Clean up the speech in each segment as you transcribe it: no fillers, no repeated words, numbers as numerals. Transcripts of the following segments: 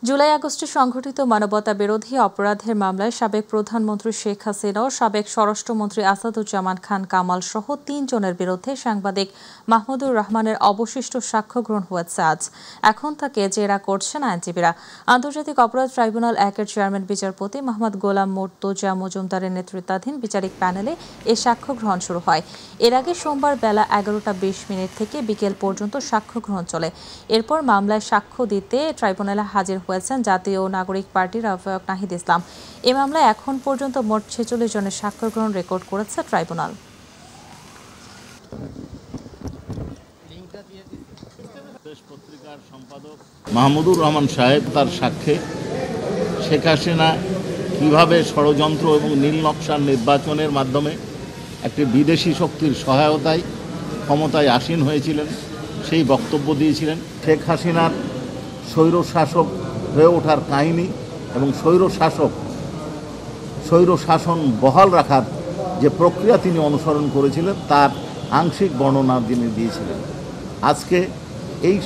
জুলাই আগস্টে সংঘটিত মানবতা বিরোধী অপরাধের মামলায় সাবেক প্রধানমন্ত্রী শেখ হাসিনা ও সাবেক স্বরাষ্ট্রমন্ত্রী আসাদুজ্জামান খান কামাল সহ ৩ জনের বিরুদ্ধে সাংবাদিক মাহমুদুর রহমানের অবশিষ্ট সাক্ষ্য গ্রহণ হয়েছে আজ। এখন তাকে জেরা করছেন আইনজীবীরা। আন্তর্জাতিক অপরাধ ট্রাইব্যুনাল ১-এর চেয়ারম্যান বিচারপতি মোহাম্মদ গোলাম মুর্তজা মজুমদারের নেতৃত্বাধীন বিচারিক প্যানেলে এ সাক্ষ্য গ্রহণ শুরু হয়। এর আগে সোমবার বেলা ১১টা ২০ মিনিট থেকে বিকেল পর্যন্ত সাক্ষ্য গ্রহণ চলে। এরপর মামলায় সাক্ষ্য দিতে ট্রাইব্যুনালে হাজির হয়েছেন জাতীয় নাগরিক পার্টির আহ্বায়ক নাহিদ ইসলাম। এ মামলায় এখন পর্যন্ত মোট ৪৬ জনের সাক্ষ্য গ্রহণ রেকর্ড করেছে ট্রাইব্যুনাল। মাহমুদুর রহমান সাহেব তার সাক্ষ্যে শেখ হাসিনা কীভাবে ষড়যন্ত্র এবং নীল নকশার নির্বাচনের মাধ্যমে একটি বিদেশি শক্তির সহায়তায় ক্ষমতায় আসীন হয়েছিলেন সেই বক্তব্য দিয়েছিলেন। শেখ হাসিনার স্বৈরশাসক হয়ে ওঠার কাহিনী এবং স্বৈরশাসন বহাল রাখার যে প্রক্রিয়া তিনি অনুসরণ করেছিলেন তার আংশিক বর্ণনা তিনি দিয়েছিলেন। আজকে এই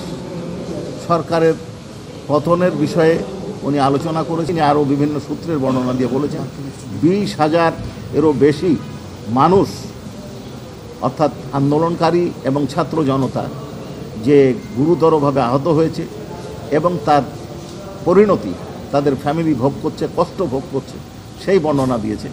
সরকারের পতনের বিষয়ে উনি আলোচনা করেছেন, আরও বিভিন্ন সূত্রের বর্ণনা দিয়ে বলেছেন ২০,০০০-এরও বেশি মানুষ অর্থাৎ আন্দোলনকারী এবং ছাত্র জনতা যে গুরুতরভাবে আহত হয়েছে এবং তার পরিণতি তাদের ফ্যামিলি ভোগ করছে, কষ্ট ভোগ করছে, সেই বর্ণনা দিয়েছে।